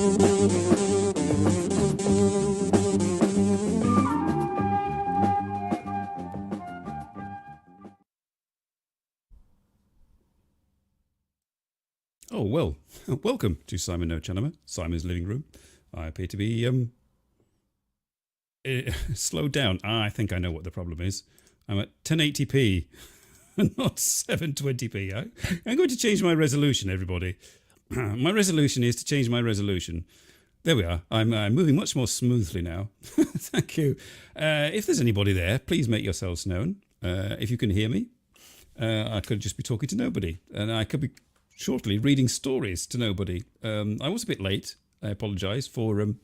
Oh, well, welcome to Simon NoChaNoMa, Simon's living room. I appear to be slowed down. I think I know what the problem is. I'm at 1080p, not 720p. I'm going to change my resolution, everybody. My resolution is to change my resolution. There we are. I'm moving much more smoothly now. Thank you. If there's anybody there, please make yourselves known. If you can hear me, I could just be talking to nobody, and I could be shortly reading stories to nobody. I was a bit late. I apologise for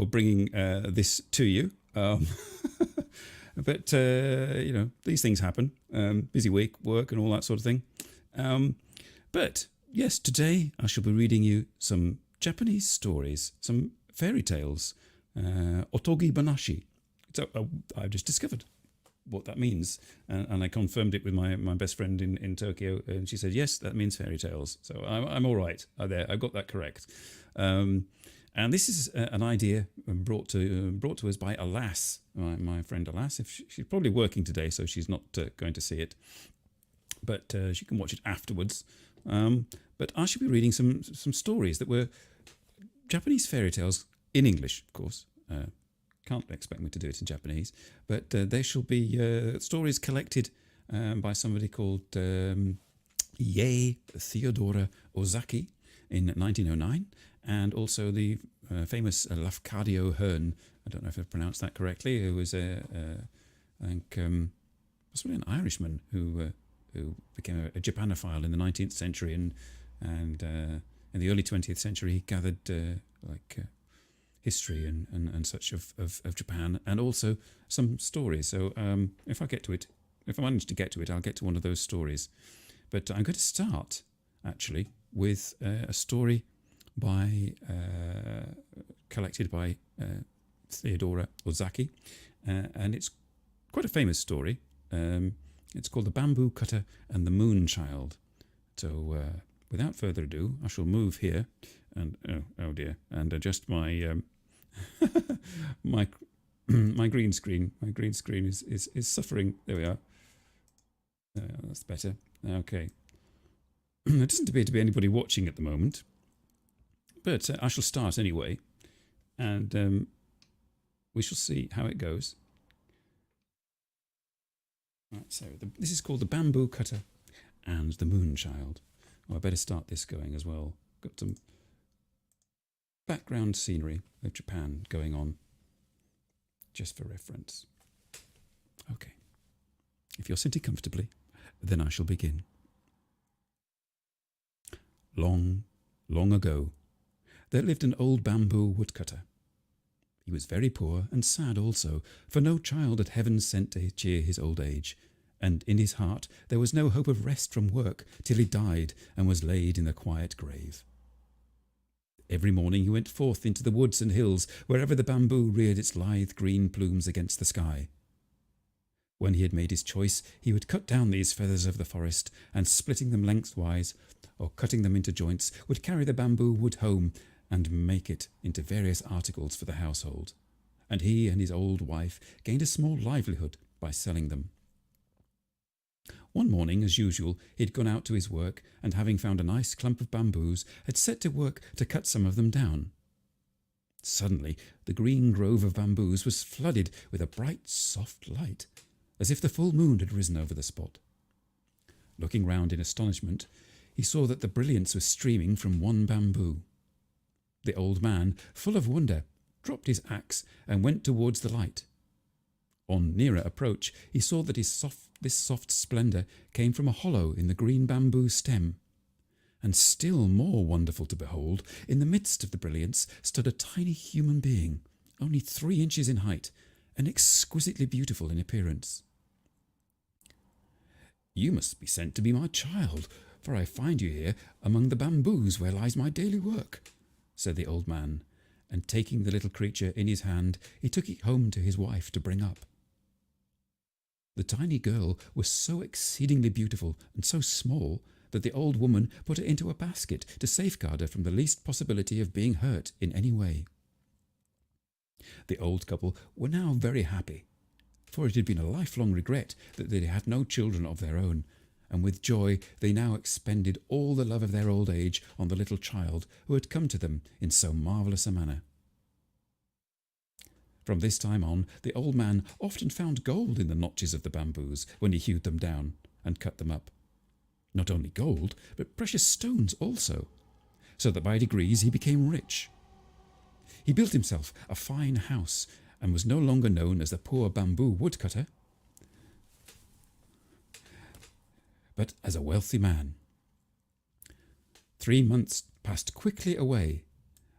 bringing this to you. But you know, these things happen. Busy week, work, and all that sort of thing. But yes, today I shall be reading you some Japanese stories, some fairy tales, otogi banashi. So I've just discovered what that means, and I confirmed it with my best friend in Tokyo, and she said yes, that means fairy tales. So I'm all right there. I got that correct. And this is an idea brought to us by Alas, my friend Alas. She's probably working today, so she's not going to see it, but she can watch it afterwards. But I shall be reading some stories that were Japanese fairy tales in English, of course. Can't expect me to do it in Japanese, but they shall be stories collected by somebody called Theodara Ozaki in 1909, and also the famous Lafcadio Hearn. I don't know if I've pronounced that correctly. Who was I think possibly an Irishman who became a Japanophile in the 19th century, and in the early 20th century he gathered history and such of Japan, and also some stories. So if I manage to get to it, I'll get to one of those stories. But I'm going to start actually with a story collected by Theodara Ozaki, and it's quite a famous story. It's called The Bamboo Cutter and the Moon Child. So without further ado, I shall move here and oh dear, and adjust my my green screen. My green screen is suffering. There we are. That's better. Okay. There doesn't appear to be anybody watching at the moment, but I shall start anyway, and we shall see how it goes. Right, so this is called The Bamboo Cutter and the Moon Child. Oh, I better start this going as well. Got some background scenery of Japan going on, just for reference. Okay. If you're sitting comfortably, then I shall begin. Long, long ago, there lived an old bamboo woodcutter. He was very poor and sad also, for no child had heaven sent to cheer his old age, and in his heart there was no hope of rest from work till he died and was laid in the quiet grave. Every morning he went forth into the woods and hills, wherever the bamboo reared its lithe green plumes against the sky. When he had made his choice, he would cut down these feathers of the forest, and splitting them lengthwise, or cutting them into joints, would carry the bamboo wood home and make it into various articles for the household. And he and his old wife gained a small livelihood by selling them. One morning, as usual, he had gone out to his work, and having found a nice clump of bamboos, had set to work to cut some of them down. Suddenly, the green grove of bamboos was flooded with a bright, soft light, as if the full moon had risen over the spot. Looking round in astonishment, he saw that the brilliance was streaming from one bamboo. The old man, full of wonder, dropped his axe and went towards the light. On nearer approach, he saw that this soft splendour came from a hollow in the green bamboo stem. And still more wonderful to behold, in the midst of the brilliance stood a tiny human being, only 3 inches in height, and exquisitely beautiful in appearance. "You must be sent to be my child, for I find you here among the bamboos where lies my daily work," said the old man, and taking the little creature in his hand, he took it home to his wife to bring up. The tiny girl was so exceedingly beautiful and so small that the old woman put her into a basket to safeguard her from the least possibility of being hurt in any way. The old couple were now very happy, for it had been a lifelong regret that they had no children of their own, and with joy they now expended all the love of their old age on the little child who had come to them in so marvellous a manner. From this time on, the old man often found gold in the notches of the bamboos when he hewed them down and cut them up. Not only gold, but precious stones also, so that by degrees he became rich. He built himself a fine house and was no longer known as the poor bamboo woodcutter, but as a wealthy man. 3 months passed quickly away,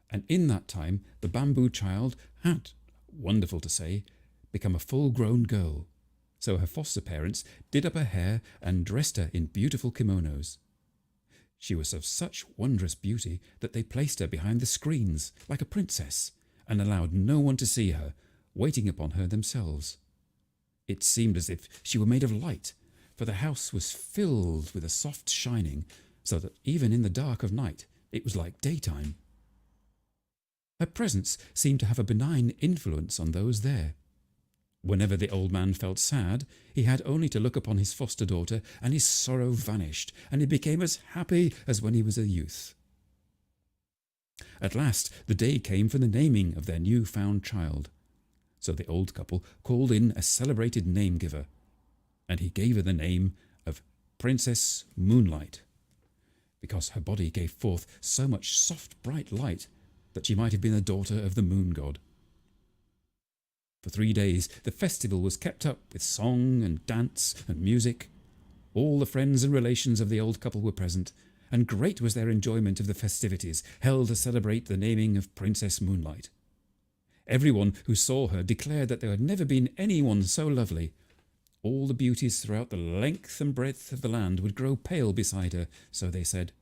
and in that time the bamboo child had, wonderful to say, become a full-grown girl, so her foster parents did up her hair and dressed her in beautiful kimonos. She was of such wondrous beauty that they placed her behind the screens like a princess and allowed no one to see her, waiting upon her themselves. It seemed as if she were made of light, for the house was filled with a soft shining, so that even in the dark of night it was like daytime. Her presence seemed to have a benign influence on those there. Whenever the old man felt sad, he had only to look upon his foster daughter, and his sorrow vanished, and he became as happy as when he was a youth. At last the day came for the naming of their new-found child, so the old couple called in a celebrated name-giver, and he gave her the name of Princess Moonlight, because her body gave forth so much soft bright light that she might have been the daughter of the moon god. For 3 days the festival was kept up with song and dance and music. All the friends and relations of the old couple were present, and great was their enjoyment of the festivities held to celebrate the naming of Princess Moonlight. Everyone who saw her declared that there had never been anyone so lovely. All the beauties throughout the length and breadth of the land would grow pale beside her, so they said.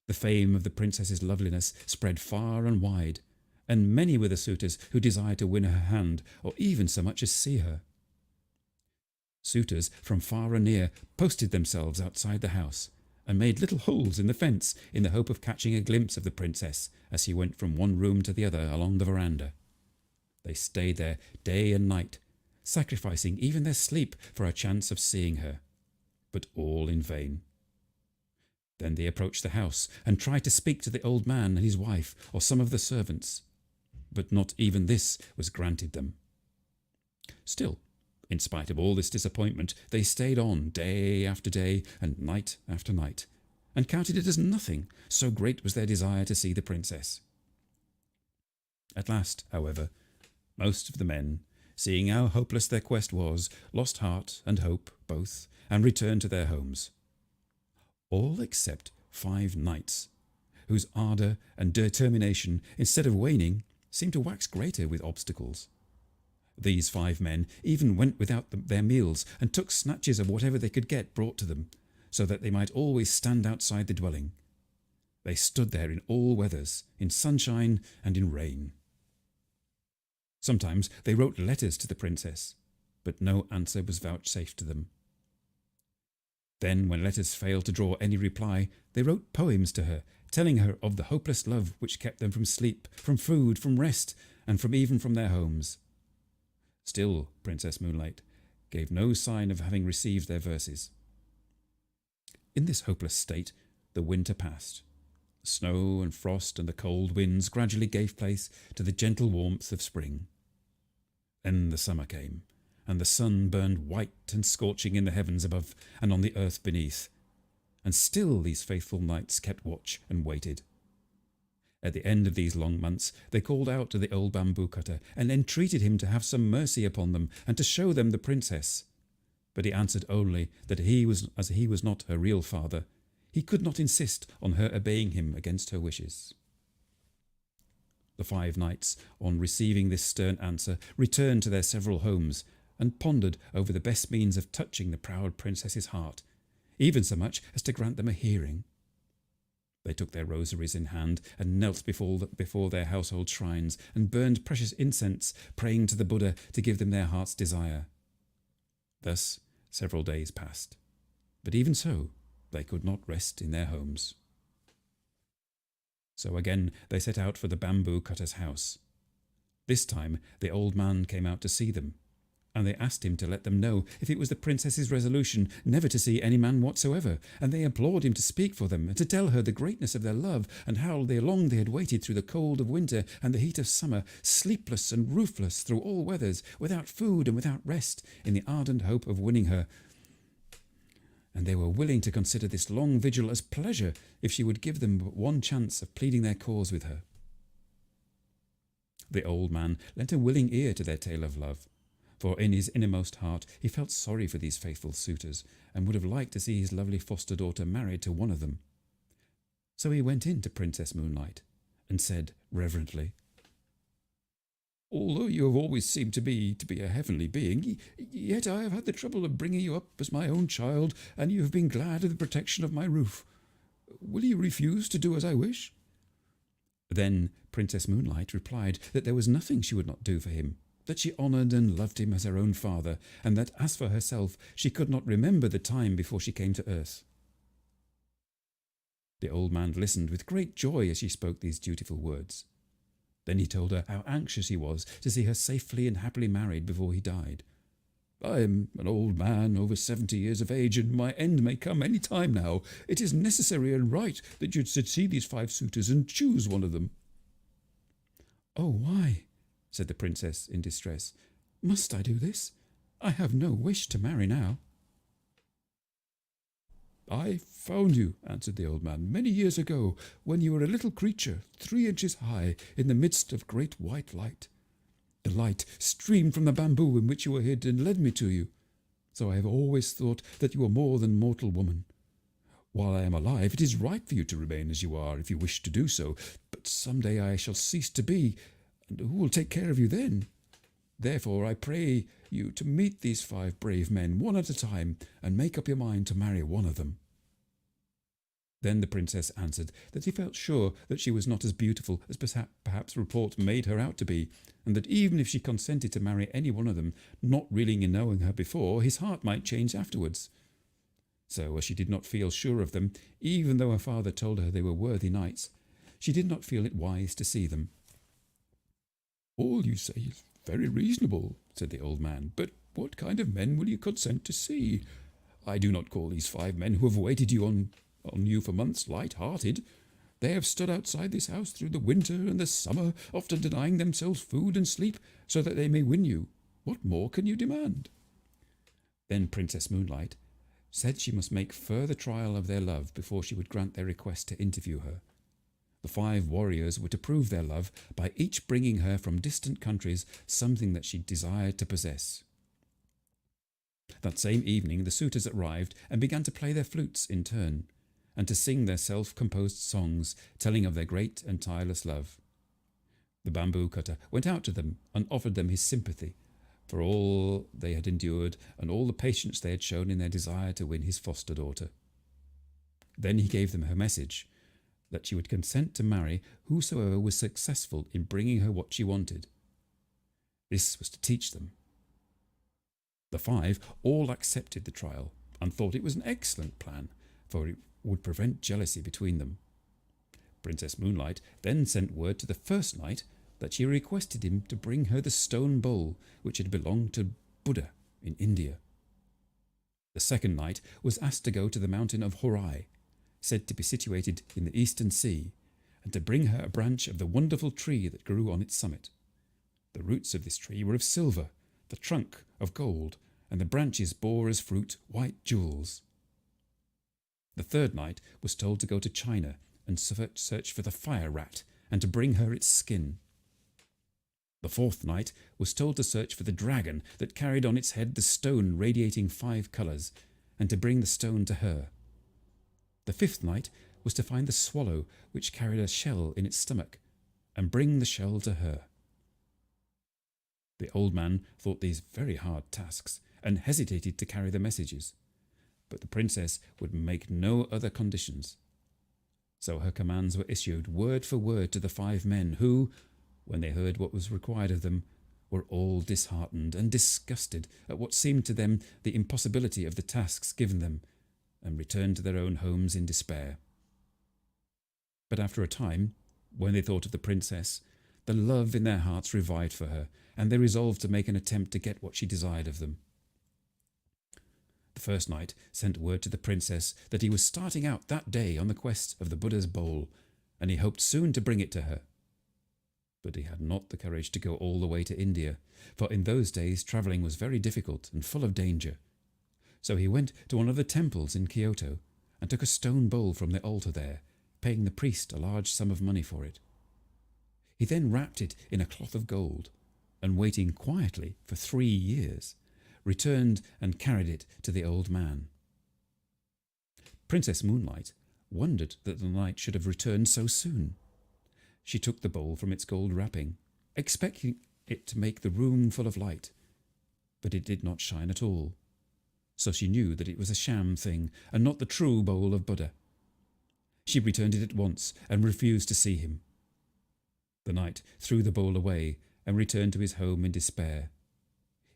The fame of the princess's loveliness spread far and wide, and many were the suitors who desired to win her hand, or even so much as see her. Suitors from far and near posted themselves outside the house, and made little holes in the fence in the hope of catching a glimpse of the princess as she went from one room to the other along the veranda. They stayed there day and night, sacrificing even their sleep for a chance of seeing her, but all in vain. Then they approached the house and tried to speak to the old man and his wife or some of the servants, but not even this was granted them. Still, in spite of all this disappointment, they stayed on day after day and night after night, and counted it as nothing, so great was their desire to see the princess. At last, however, most of the men, seeing how hopeless their quest was, lost heart and hope both, and returned to their homes. All except 5 knights, whose ardour and determination, instead of waning, seemed to wax greater with obstacles. These 5 men even went without their meals and took snatches of whatever they could get brought to them, so that they might always stand outside the dwelling. They stood there in all weathers, in sunshine and in rain. Sometimes they wrote letters to the princess, but no answer was vouchsafed to them. Then, when letters failed to draw any reply, they wrote poems to her, telling her of the hopeless love which kept them from sleep, from food, from rest, and even from their homes. Still, Princess Moonlight gave no sign of having received their verses. In this hopeless state, the winter passed. The snow and frost and the cold winds gradually gave place to the gentle warmth of spring. Then the summer came, and the sun burned white and scorching in the heavens above and on the earth beneath, and still these faithful knights kept watch and waited. At the end of these long months they called out to the old bamboo cutter and entreated him to have some mercy upon them and to show them the princess. But he answered only that as he was not her real father, he could not insist on her obeying him against her wishes. The 5 knights, on receiving this stern answer, returned to their several homes and pondered over the best means of touching the proud princess's heart, even so much as to grant them a hearing. They took their rosaries in hand and knelt before their household shrines and burned precious incense, praying to the Buddha to give them their heart's desire. Thus several days passed, but even so they could not rest in their homes. So again they set out for the bamboo cutter's house. This time the old man came out to see them, and they asked him to let them know if it was the princess's resolution never to see any man whatsoever, and they implored him to speak for them, and to tell her the greatness of their love, and how long they had waited through the cold of winter and the heat of summer, sleepless and roofless through all weathers, without food and without rest, in the ardent hope of winning her. And they were willing to consider this long vigil as pleasure if she would give them but one chance of pleading their cause with her. The old man lent a willing ear to their tale of love, for in his innermost heart he felt sorry for these faithful suitors, and would have liked to see his lovely foster daughter married to one of them. So he went in to Princess Moonlight, and said reverently, "Although you have always seemed to be a heavenly being, yet I have had the trouble of bringing you up as my own child, and you have been glad of the protection of my roof. Will you refuse to do as I wish?" Then Princess Moonlight replied that there was nothing she would not do for him, that she honoured and loved him as her own father, and that as for herself she could not remember the time before she came to earth. The old man listened with great joy as she spoke these dutiful words. Then he told her how anxious he was to see her safely and happily married before he died. "I am an old man, over 70 years of age, and my end may come any time now. It is necessary and right that you should see these 5 suitors and choose one of them." "Oh, why?" said the princess in distress. "Must I do this? I have no wish to marry now." "I found you," answered the old man, "many years ago, when you were a little creature, 3 inches high, in the midst of great white light. The light streamed from the bamboo in which you were hid and led me to you. So I have always thought that you were more than mortal woman. While I am alive, it is right for you to remain as you are, if you wish to do so, but some day I shall cease to be, and who will take care of you then? Therefore I pray you to meet these 5 brave men, one at a time, and make up your mind to marry one of them." Then the princess answered that he felt sure that she was not as beautiful as perhaps report made her out to be, and that even if she consented to marry any one of them, not really knowing her before, his heart might change afterwards. So, as she did not feel sure of them, even though her father told her they were worthy knights, she did not feel it wise to see them. "All you say is very reasonable," said the old man, "but what kind of men will you consent to see? I do not call these 5 men who have waited on you for months light-hearted. They have stood outside this house through the winter and the summer, often denying themselves food and sleep, so that they may win you. What more can you demand?" Then Princess Moonlight said she must make further trial of their love before she would grant their request to interview her. The 5 warriors were to prove their love by each bringing her from distant countries something that she desired to possess. That same evening the suitors arrived and began to play their flutes in turn, and to sing their self-composed songs telling of their great and tireless love. The bamboo cutter went out to them and offered them his sympathy for all they had endured and all the patience they had shown in their desire to win his foster daughter. Then he gave them her message, that she would consent to marry whosoever was successful in bringing her what she wanted. This was to teach them. The 5 all accepted the trial and thought it was an excellent plan, for it would prevent jealousy between them. Princess Moonlight then sent word to the first knight that she requested him to bring her the stone bowl which had belonged to Buddha in India. The second knight was asked to go to the mountain of Horai, said to be situated in the eastern sea, and to bring her a branch of the wonderful tree that grew on its summit. The roots of this tree were of silver, the trunk of gold, and the branches bore as fruit white jewels. The third knight was told to go to China and search for the fire rat, and to bring her its skin. The fourth knight was told to search for the dragon that carried on its head the stone radiating 5 colours, and to bring the stone to her. The fifth knight was to find the swallow which carried a shell in its stomach, and bring the shell to her. The old man thought these very hard tasks, and hesitated to carry the messages, but the princess would make no other conditions. So her commands were issued word for word to the 5 men who, when they heard what was required of them, were all disheartened and disgusted at what seemed to them the impossibility of the tasks given them, and returned to their own homes in despair. But after a time, when they thought of the princess, the love in their hearts revived for her, and they resolved to make an attempt to get what she desired of them. The first knight sent word to the princess that he was starting out that day on the quest of the Buddha's bowl, and he hoped soon to bring it to her. But he had not the courage to go all the way to India, for in those days travelling was very difficult and full of danger. So he went to one of the temples in Kyoto and took a stone bowl from the altar there, paying the priest a large sum of money for it. He then wrapped it in a cloth of gold, and waiting quietly for 3 years, returned and carried it to the old man. Princess Moonlight wondered that the knight should have returned so soon. She took the bowl from its gold wrapping, expecting it to make the room full of light, but it did not shine at all. So she knew that it was a sham thing, and not the true bowl of Buddha. She returned it at once, and refused to see him. The knight threw the bowl away, and returned to his home in despair.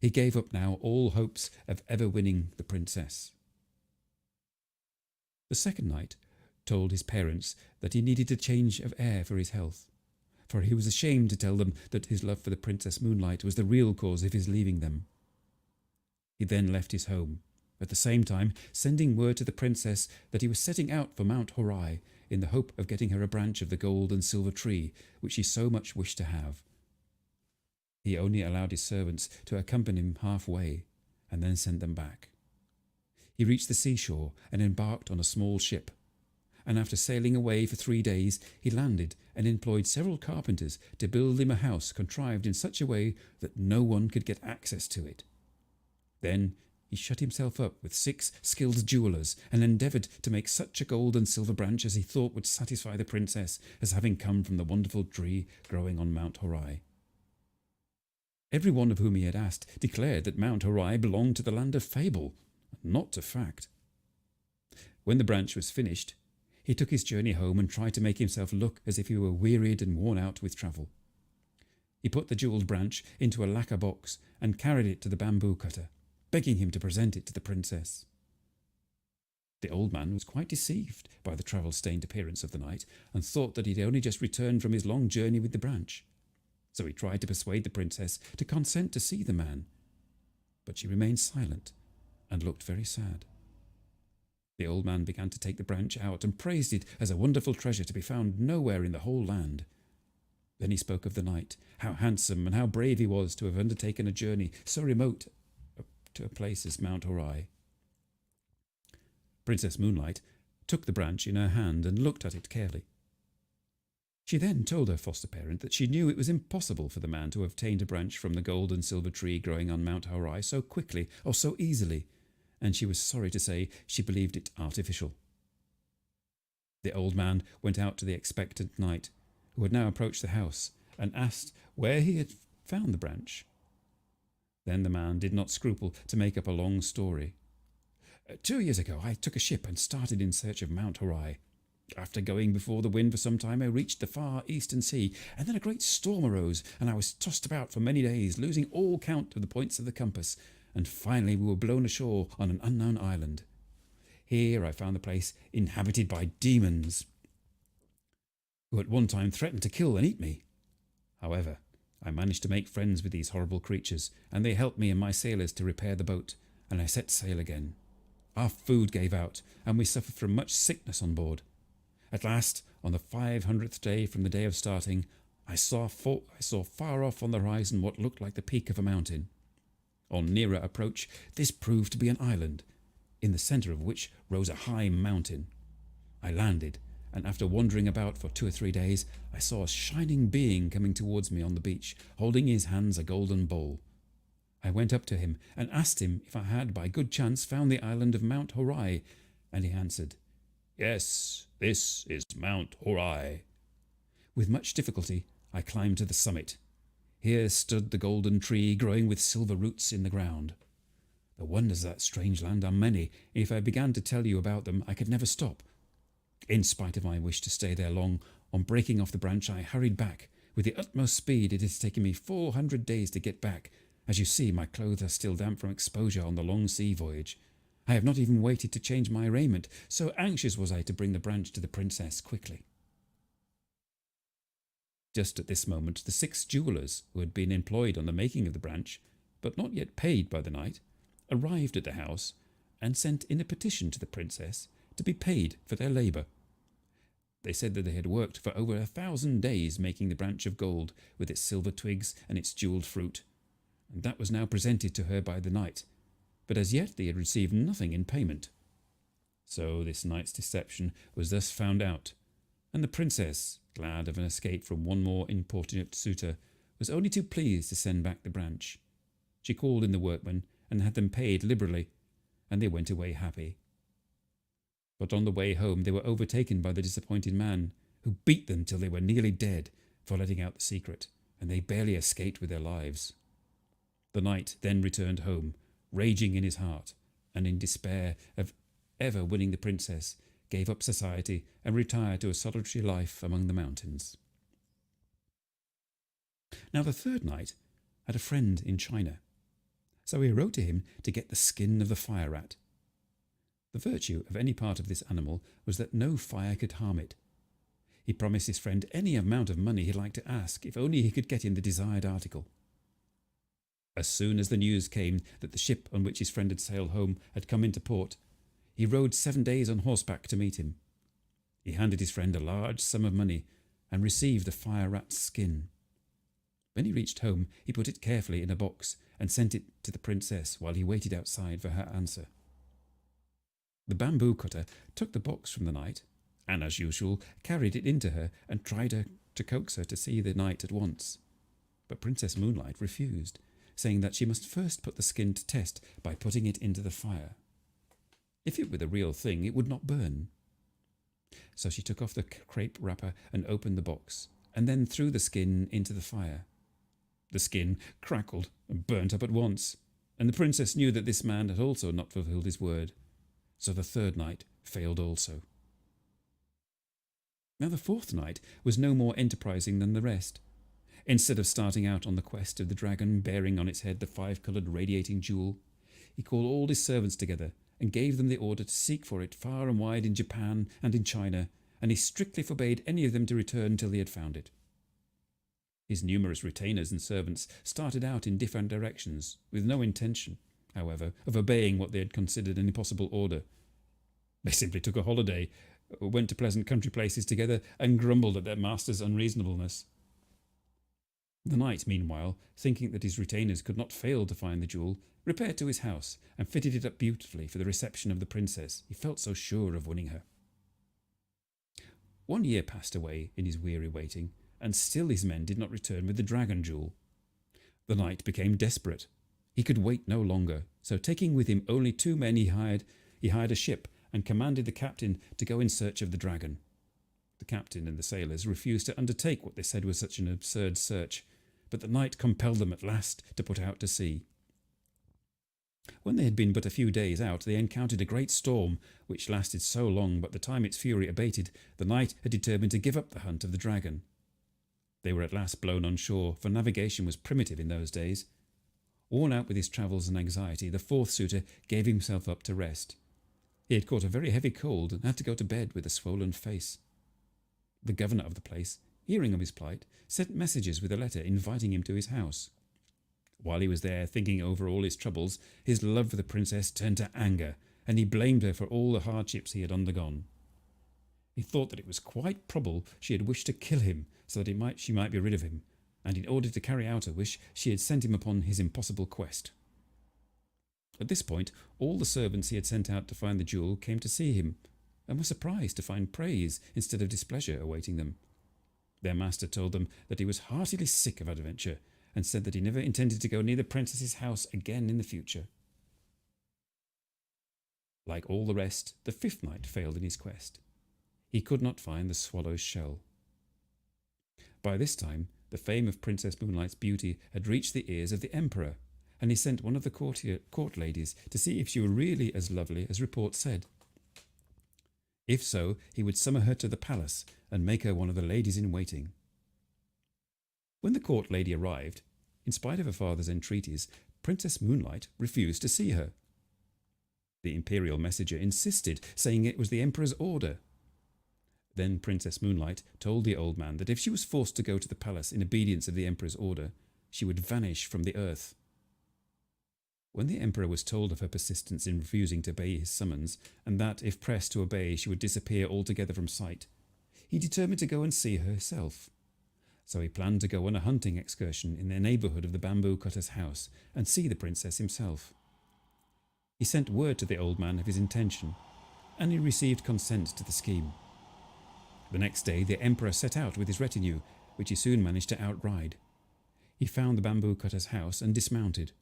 He gave up now all hopes of ever winning the princess. The second knight told his parents that he needed a change of air for his health, for he was ashamed to tell them that his love for the Princess Moonlight was the real cause of his leaving them. He then left his home, at the same time sending word to the princess that he was setting out for Mount Horai in the hope of getting her a branch of the gold and silver tree which she so much wished to have. He only allowed his servants to accompany him halfway, and then sent them back. He reached the seashore and embarked on a small ship, and after sailing away for 3 days, he landed and employed several carpenters to build him a house contrived in such a way that no one could get access to it. Then he shut himself up with 6 skilled jewellers and endeavoured to make such a gold and silver branch as he thought would satisfy the princess as having come from the wonderful tree growing on Mount Horai. Every one of whom he had asked declared that Mount Horai belonged to the land of fable, not to fact. When the branch was finished, he took his journey home and tried to make himself look as if he were wearied and worn out with travel. He put the jewelled branch into a lacquer box and carried it to the bamboo cutter, begging him to present it to the princess. The old man was quite deceived by the travel-stained appearance of the knight, and thought that he had only just returned from his long journey with the branch. So he tried to persuade the princess to consent to see the man, but she remained silent and looked very sad. The old man began to take the branch out and praised it as a wonderful treasure to be found nowhere in the whole land. Then he spoke of the knight, how handsome and how brave he was to have undertaken a journey so remote to a place as Mount Horai. Princess Moonlight took the branch in her hand and looked at it carefully. She then told her foster parent that she knew it was impossible for the man to have obtained a branch from the gold and silver tree growing on Mount Horai so quickly or so easily, and she was sorry to say she believed it artificial. The old man went out to the expectant knight, who had now approached the house, and asked where he had found the branch. Then the man did not scruple to make up a long story. 2 years ago I took a ship and started in search of Mount Horai. After going before the wind for some time, I reached the far eastern sea, and then a great storm arose, and I was tossed about for many days, losing all count of the points of the compass, and finally we were blown ashore on an unknown island. Here I found the place inhabited by demons, who at one time threatened to kill and eat me. However, I managed to make friends with these horrible creatures, and they helped me and my sailors to repair the boat, and I set sail again. Our food gave out, and we suffered from much sickness on board. At last, on the 500th day from the day of starting, I saw far off on the horizon what looked like the peak of a mountain. On nearer approach, this proved to be an island, in the centre of which rose a high mountain. I landed, and after wandering about for 2 or 3 days, I saw a shining being coming towards me on the beach, holding in his hands a golden bowl. I went up to him and asked him if I had by good chance found the island of Mount Horai, and he answered, "Yes, this is Mount Horai." With much difficulty I climbed to the summit. Here stood the golden tree growing with silver roots in the ground. The wonders of that strange land are many. If I began to tell you about them, I could never stop. In spite of my wish to stay there long, on breaking off the branch I hurried back. With the utmost speed it has taken me 400 days to get back. As you see, my clothes are still damp from exposure on the long sea voyage. I have not even waited to change my raiment, so anxious was I to bring the branch to the princess quickly." Just at this moment, the 6 jewellers who had been employed on the making of the branch, but not yet paid by the knight, arrived at the house and sent in a petition to the princess to be paid for their labour. They said that they had worked for over 1,000 days making the branch of gold with its silver twigs and its jewelled fruit, and that was now presented to her by the knight, but as yet they had received nothing in payment. So this knight's deception was thus found out, and the princess, glad of an escape from one more importunate suitor, was only too pleased to send back the branch. She called in the workmen and had them paid liberally, and they went away happy. But on the way home they were overtaken by the disappointed man, who beat them till they were nearly dead for letting out the secret, and they barely escaped with their lives. The knight then returned home, raging in his heart, and in despair of ever winning the princess, gave up society and retired to a solitary life among the mountains. Now the third knight had a friend in China, so he wrote to him to get the skin of the fire rat. The virtue of any part of this animal was that no fire could harm it. He promised his friend any amount of money he liked to ask, if only he could get him the desired article. As soon as the news came that the ship on which his friend had sailed home had come into port, he rode 7 days on horseback to meet him. He handed his friend a large sum of money and received the fire rat's skin. When he reached home, he put it carefully in a box and sent it to the princess while he waited outside for her answer. The bamboo cutter took the box from the knight, and as usual carried it in to her and tried to coax her to see the knight at once. But Princess Moonlight refused, saying that she must first put the skin to test by putting it into the fire. If it were the real thing, it would not burn. So she took off the crepe wrapper and opened the box, and then threw the skin into the fire. The skin crackled and burnt up at once, and the princess knew that this man had also not fulfilled his word. So the third night failed also. Now the fourth night was no more enterprising than the rest. Instead of starting out on the quest of the dragon bearing on its head the 5-coloured radiating jewel, he called all his servants together and gave them the order to seek for it far and wide in Japan and in China, and he strictly forbade any of them to return till he had found it. His numerous retainers and servants started out in different directions, with no intention, however, of obeying what they had considered an impossible order. They simply took a holiday, went to pleasant country places together, and grumbled at their master's unreasonableness. The knight, meanwhile, thinking that his retainers could not fail to find the jewel, repaired to his house and fitted it up beautifully for the reception of the princess. He felt so sure of winning her. 1 year passed away in his weary waiting, and still his men did not return with the dragon jewel. The knight became desperate. He could wait no longer, so taking with him only 2 men he hired a ship and commanded the captain to go in search of the dragon. The captain and the sailors refused to undertake what they said was such an absurd search, but the knight compelled them at last to put out to sea. When they had been but a few days out, they encountered a great storm, which lasted so long, but by the time its fury abated, the knight had determined to give up the hunt of the dragon. They were at last blown on shore, for navigation was primitive in those days. Worn out with his travels and anxiety, the fourth suitor gave himself up to rest. He had caught a very heavy cold and had to go to bed with a swollen face. The governor of the place, hearing of his plight, sent messages with a letter inviting him to his house. While he was there thinking over all his troubles, his love for the princess turned to anger, and he blamed her for all the hardships he had undergone. He thought that it was quite probable she had wished to kill him so that she might be rid of him, and in order to carry out her wish, she had sent him upon his impossible quest. At this point, all the servants he had sent out to find the jewel came to see him, and were surprised to find praise instead of displeasure awaiting them. Their master told them that he was heartily sick of adventure, and said that he never intended to go near the princess's house again in the future. Like all the rest, the fifth night failed in his quest. He could not find the swallow's shell. By this time, the fame of Princess Moonlight's beauty had reached the ears of the emperor, and he sent one of the court ladies to see if she were really as lovely as report said. If so, he would summon her to the palace and make her one of the ladies in waiting. When the court lady arrived, in spite of her father's entreaties, Princess Moonlight refused to see her. The imperial messenger insisted, saying it was the emperor's order. Then Princess Moonlight told the old man that if she was forced to go to the palace in obedience of the emperor's order, she would vanish from the earth. When the emperor was told of her persistence in refusing to obey his summons, and that, if pressed to obey, she would disappear altogether from sight, he determined to go and see her herself. So he planned to go on a hunting excursion in the neighbourhood of the bamboo cutter's house and see the princess himself. He sent word to the old man of his intention, and he received consent to the scheme. The next day the emperor set out with his retinue, which he soon managed to outride. He found the bamboo cutter's house and dismounted.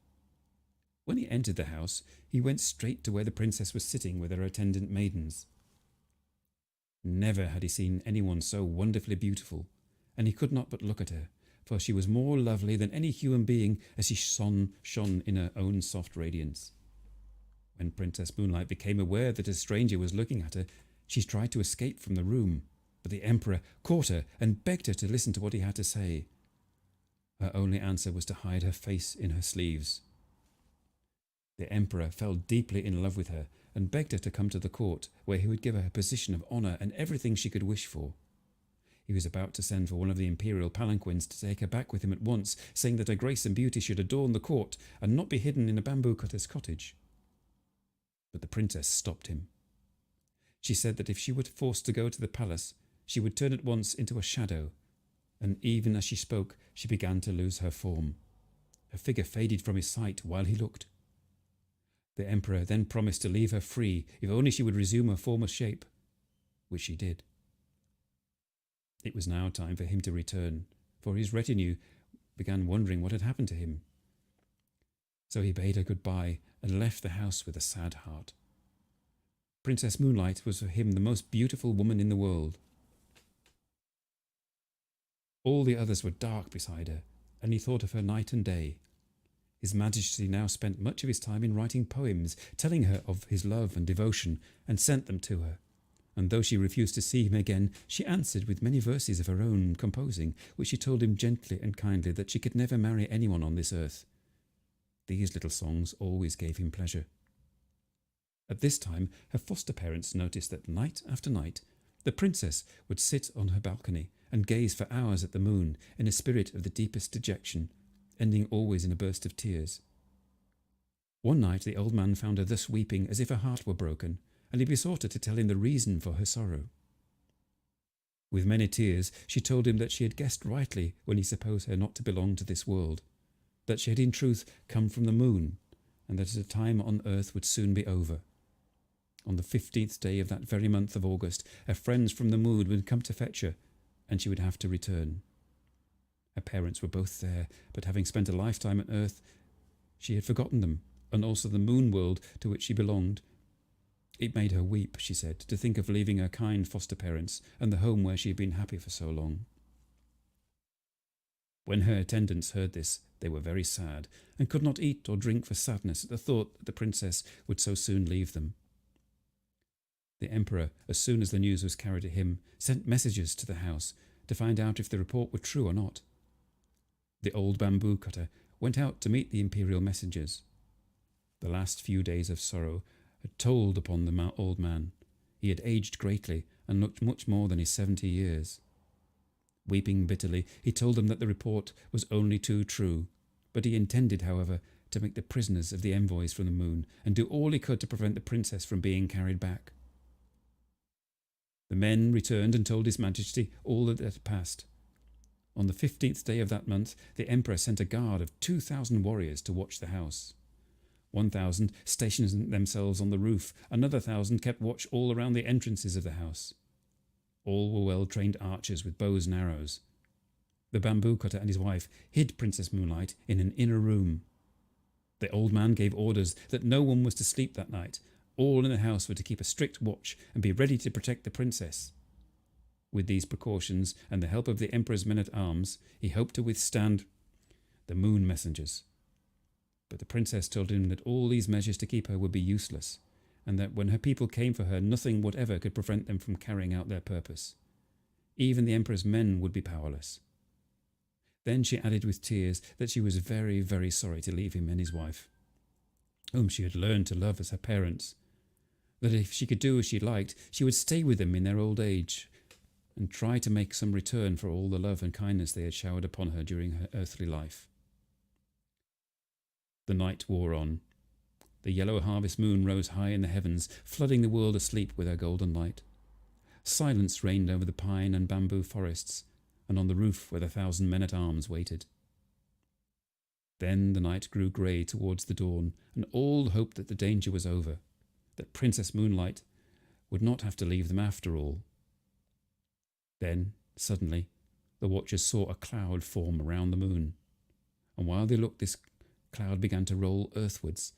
When he entered the house, he went straight to where the princess was sitting with her attendant maidens. Never had he seen anyone so wonderfully beautiful, and he could not but look at her, for she was more lovely than any human being as she shone in her own soft radiance. When Princess Moonlight became aware that a stranger was looking at her, she tried to escape from the room, but the emperor caught her and begged her to listen to what he had to say. Her only answer was to hide her face in her sleeves. The emperor fell deeply in love with her and begged her to come to the court, where he would give her a position of honour and everything she could wish for. He was about to send for one of the imperial palanquins to take her back with him at once, saying that her grace and beauty should adorn the court and not be hidden in a bamboo cutter's cottage. But the princess stopped him. She said that if she were forced to go to the palace, she would turn at once into a shadow, and even as she spoke, she began to lose her form. Her figure faded from his sight while he looked. The emperor then promised to leave her free if only she would resume her former shape, which she did. It was now time for him to return, for his retinue began wondering what had happened to him. So he bade her goodbye and left the house with a sad heart. Princess Moonlight was for him the most beautiful woman in the world. All the others were dark beside her, and he thought of her night and day. His Majesty now spent much of his time in writing poems, telling her of his love and devotion, and sent them to her. And though she refused to see him again, she answered with many verses of her own composing, which she told him gently and kindly that she could never marry anyone on this earth. These little songs always gave him pleasure. At this time, her foster parents noticed that night after night, the princess would sit on her balcony and gaze for hours at the moon in a spirit of the deepest dejection, ending always in a burst of tears. One night the old man found her thus weeping as if her heart were broken, and he besought her to tell him the reason for her sorrow. With many tears she told him that she had guessed rightly when he supposed her not to belong to this world, that she had in truth come from the moon, and that her time on earth would soon be over. On the 15th day of that very month of August, her friends from the moon would come to fetch her, and she would have to return. Her parents were both there, but having spent a lifetime on earth, she had forgotten them, and also the moon world to which she belonged. It made her weep, she said, to think of leaving her kind foster parents and the home where she had been happy for so long. When her attendants heard this, they were very sad, and could not eat or drink for sadness at the thought that the princess would so soon leave them. The emperor, as soon as the news was carried to him, sent messengers to the house to find out if the report were true or not. The old bamboo cutter went out to meet the imperial messengers. The last few days of sorrow had told upon the old man. He had aged greatly and looked much more than his 70 years. Weeping bitterly, he told them that the report was only too true, but he intended, however, to make the prisoners of the envoys from the moon and do all he could to prevent the princess from being carried back. The men returned and told His Majesty all that had passed. On the 15th day of that month, the emperor sent a guard of 2,000 warriors to watch the house. 1,000 stationed themselves on the roof, another 1,000 kept watch all around the entrances of the house. All were well-trained archers with bows and arrows. The bamboo cutter and his wife hid Princess Moonlight in an inner room. The old man gave orders that no one was to sleep that night. All in the house were to keep a strict watch and be ready to protect the princess. With these precautions and the help of the emperor's men-at-arms, he hoped to withstand the moon messengers. But the princess told him that all these measures to keep her would be useless, and that when her people came for her, nothing whatever could prevent them from carrying out their purpose. Even the emperor's men would be powerless. Then she added with tears that she was very, very sorry to leave him and his wife, whom she had learned to love as her parents, that if she could do as she liked, she would stay with them in their old age and try to make some return for all the love and kindness they had showered upon her during her earthly life. The night wore on. The yellow harvest moon rose high in the heavens, flooding the world asleep with her golden light. Silence reigned over the pine and bamboo forests, and on the roof where the 1,000 men-at-arms waited. Then the night grew grey towards the dawn, and all hoped that the danger was over, that Princess Moonlight would not have to leave them after all. Then, suddenly, the watchers saw a cloud form around the moon, and while they looked, this cloud began to roll earthwards.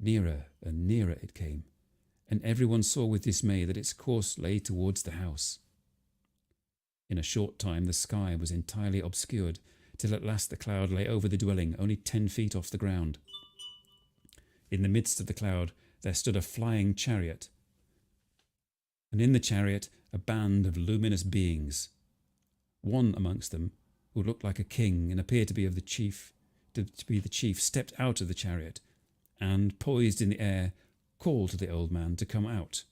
Nearer and nearer it came, and everyone saw with dismay that its course lay towards the house. In a short time the sky was entirely obscured, till at last the cloud lay over the dwelling, only 10 feet off the ground. In the midst of the cloud there stood a flying chariot, and in the chariot a band of luminous beings. One amongst them, who looked like a king and appeared to be the chief, stepped out of the chariot, and, poised in the air, called to the old man to come out.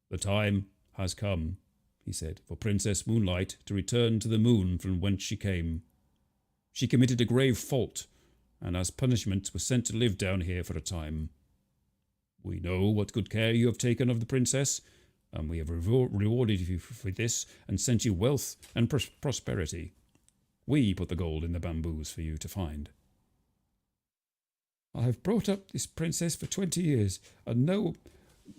"The time has come," he said, "for Princess Moonlight to return to the moon from whence she came. She committed a grave fault, and as punishment was sent to live down here for a time. We know what good care you have taken of the princess, and we have rewarded you for this and sent you wealth and prosperity. We put the gold in the bamboos for you to find. I have brought up this princess for 20 years, and no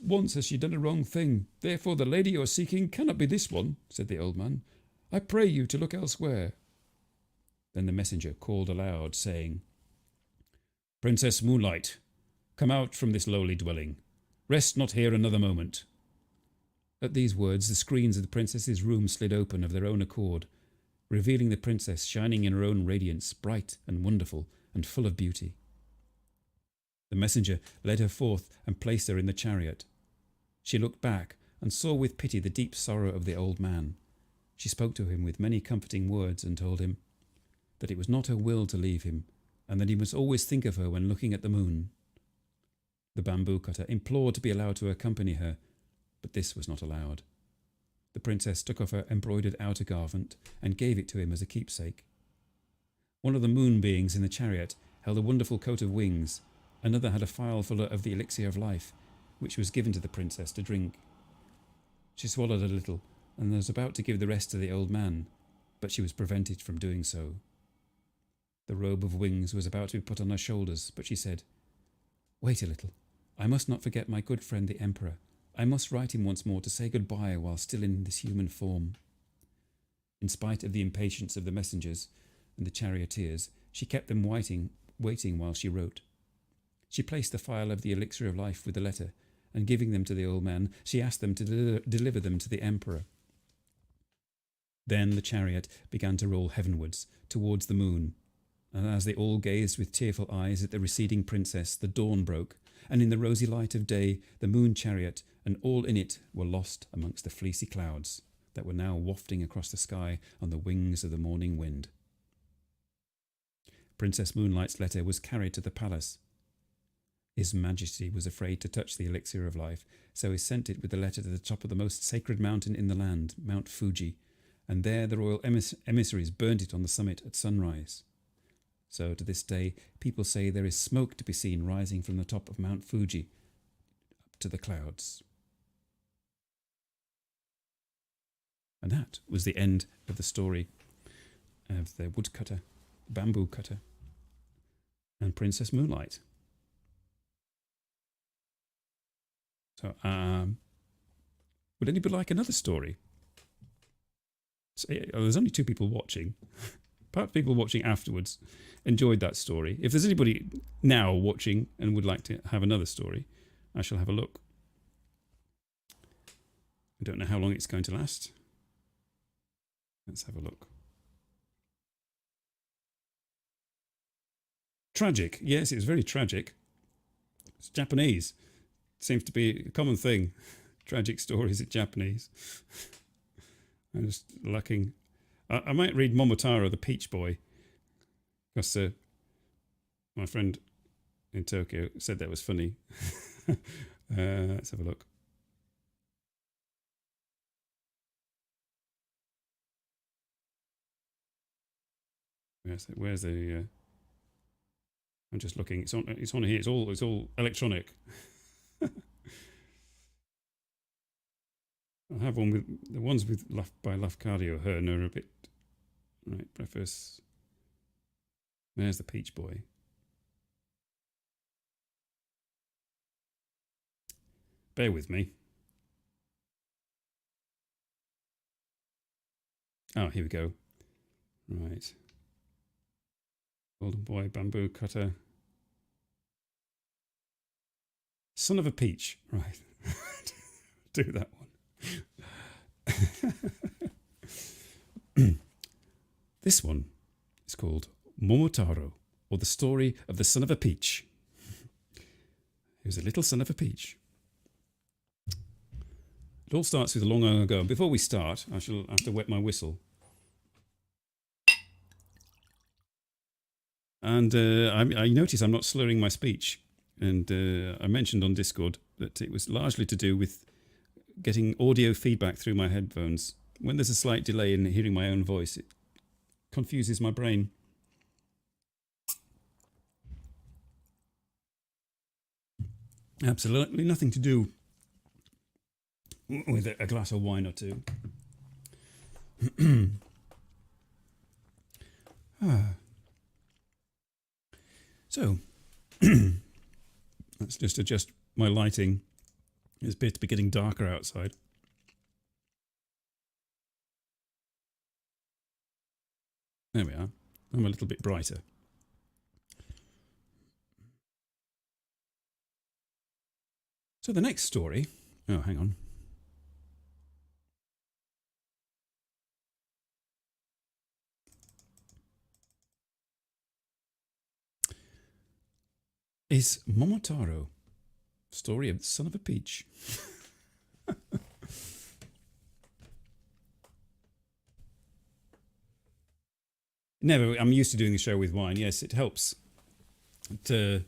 once has she done a wrong thing. Therefore the lady you are seeking cannot be this one," said the old man. "I pray you to look elsewhere." Then the messenger called aloud, saying, "Princess Moonlight, come out from this lowly dwelling. Rest not here another moment." At these words the screens of the princess's room slid open of their own accord, revealing the princess shining in her own radiance, bright and wonderful and full of beauty. The messenger led her forth and placed her in the chariot. She looked back and saw with pity the deep sorrow of the old man. She spoke to him with many comforting words and told him that it was not her will to leave him, and that he must always think of her when looking at the moon. The bamboo cutter implored to be allowed to accompany her, but this was not allowed. The princess took off her embroidered outer garment and gave it to him as a keepsake. One of the moon beings in the chariot held a wonderful coat of wings. Another had a phial full of the elixir of life, which was given to the princess to drink. She swallowed a little, and was about to give the rest to the old man, but she was prevented from doing so. The robe of wings was about to be put on her shoulders, but she said, "Wait a little. I must not forget my good friend the Emperor. I must write him once more to say goodbye while still in this human form." In spite of the impatience of the messengers and the charioteers, she kept them waiting while she wrote. She placed the phial of the elixir of life with the letter, and giving them to the old man, she asked them to deliver them to the emperor. Then the chariot began to roll heavenwards, towards the moon, and as they all gazed with tearful eyes at the receding princess, the dawn broke, and in the rosy light of day the moon chariot and all in it were lost amongst the fleecy clouds that were now wafting across the sky on the wings of the morning wind. Princess Moonlight's letter was carried to the palace. His Majesty was afraid to touch the elixir of life, so he sent it with the letter to the top of the most sacred mountain in the land, Mount Fuji, and there the royal emissaries burned it on the summit at sunrise. So to this day people say there is smoke to be seen rising from the top of Mount Fuji up to the clouds. And that was the end of the story of the woodcutter, bamboo cutter, and Princess Moonlight. So, would anybody like another story? So, there's only 2 people watching. Perhaps people watching afterwards enjoyed that story. If there's anybody now watching and would like to have another story, I shall have a look. I don't know how long it's going to last. Let's have a look. Tragic. Yes, it's very tragic. It's Japanese. Seems to be a common thing. Tragic stories in Japanese. I'm just lacking. I might read Momotaro, the Peach Boy, because my friend in Tokyo said that was funny. Let's have a look. Where's the I'm just looking. It's on here. It's all electronic. I have one with the ones by Lafcadio. Hearn are a bit right. Preface. There's the Peach Boy. Bear with me. Oh, here we go. Right. Golden Boy, Bamboo Cutter. Son of a Peach. Right. Do that one. This one is called Momotaro, or the story of the son of a peach. He was a little son of a peach. It all starts with a long ago. Before we start, I shall have to wet my whistle. And I notice I'm not slurring my speech. And I mentioned on Discord that it was largely to do with getting audio feedback through my headphones. When there's a slight delay in hearing my own voice, it confuses my brain. Absolutely nothing to do with a glass of wine or two. So, let's just adjust my lighting. It's a bit getting darker outside. There we are. I'm a little bit brighter. So the next story... Oh, hang on. Is Momotaro, story of the son of a peach. Never. I'm used to doing the show with wine. Yes, it helps. I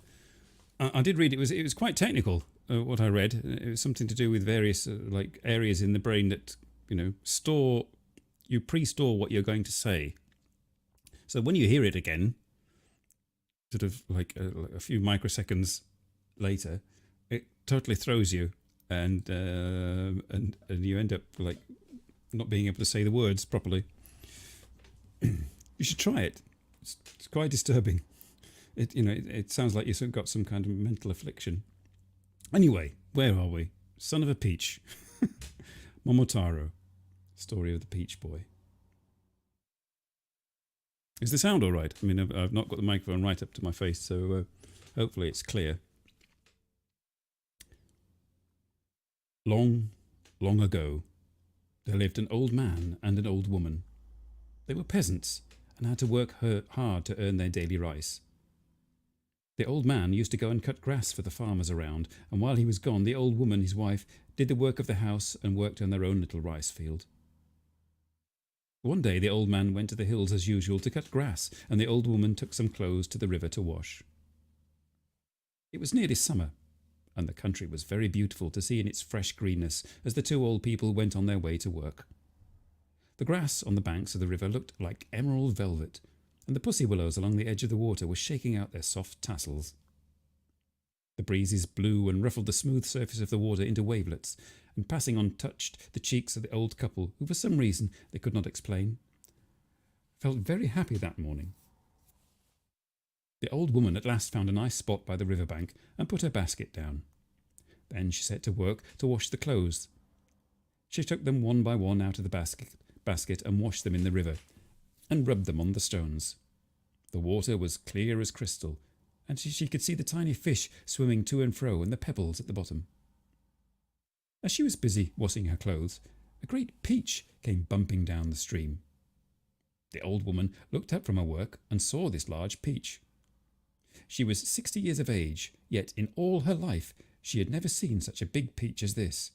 did read it was quite technical. What I read, it was something to do with various like areas in the brain that you pre-store what you're going to say. So when you hear it again, sort of like a few microseconds later, it totally throws you, and you end up like not being able to say the words properly. You should try it. It's quite disturbing. It sounds like you've got some kind of mental affliction. Anyway, where are we? Son of a Peach. Momotaro, story of the Peach Boy. Is the sound all right? I mean, I've not got the microphone right up to my face, so hopefully it's clear. Long, long ago, there lived an old man and an old woman. They were peasants and had to work hard to earn their daily rice. The old man used to go and cut grass for the farmers around, and while he was gone, the old woman, his wife, did the work of the house and worked on their own little rice field. One day the old man went to the hills as usual to cut grass, and the old woman took some clothes to the river to wash. It was nearly summer, and the country was very beautiful to see in its fresh greenness as the two old people went on their way to work. The grass on the banks of the river looked like emerald velvet, and the pussy willows along the edge of the water were shaking out their soft tassels. The breezes blew and ruffled the smooth surface of the water into wavelets, and passing untouched the cheeks of the old couple, who for some reason they could not explain, felt very happy that morning. The old woman at last found a nice spot by the river bank and put her basket down. Then she set to work to wash the clothes. She took them one by one out of the basket and washed them in the river, and rubbed them on the stones. The water was clear as crystal, and she could see the tiny fish swimming to and fro and the pebbles at the bottom. As she was busy washing her clothes, a great peach came bumping down the stream. The old woman looked up from her work and saw this large peach. She was 60 years of age, yet in all her life she had never seen such a big peach as this.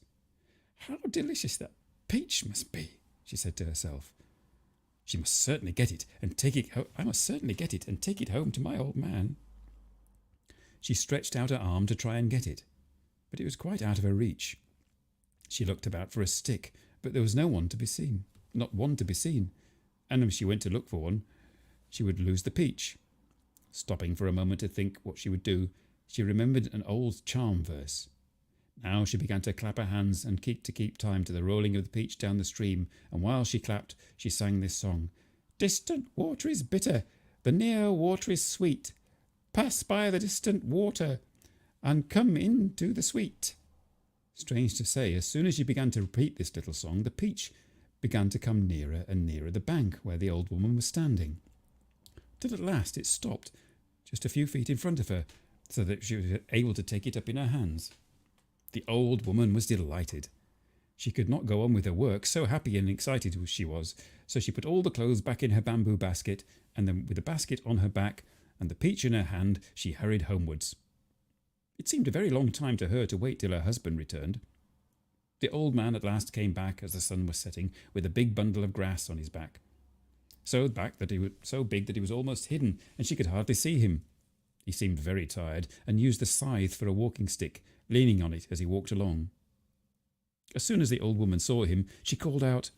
"How delicious that peach must be," she said to herself. "She must certainly get it and take it I must certainly get it and take it home to my old man." She stretched out her arm to try and get it, but it was quite out of her reach. She looked about for a stick, but there was not one to be seen, and when she went to look for one, she would lose the peach. Stopping for a moment to think what she would do, she remembered an old charm verse. Now she began to clap her hands and keep time to the rolling of the peach down the stream, and while she clapped, she sang this song. Distant water is bitter, the near water is sweet. Pass by the distant water, and come into the sweet. Strange to say, as soon as she began to repeat this little song, the peach began to come nearer and nearer the bank where the old woman was standing, till at last it stopped just a few feet in front of her, so that she was able to take it up in her hands. The old woman was delighted. She could not go on with her work, so happy and excited she was, so she put all the clothes back in her bamboo basket, and then with the basket on her back and the peach in her hand, she hurried homewards. It seemed a very long time to her to wait till her husband returned. The old man at last came back as the sun was setting, with a big bundle of grass on his back. So big that he was almost hidden, and she could hardly see him. He seemed very tired, and used the scythe for a walking stick, leaning on it as he walked along. As soon as the old woman saw him, she called out,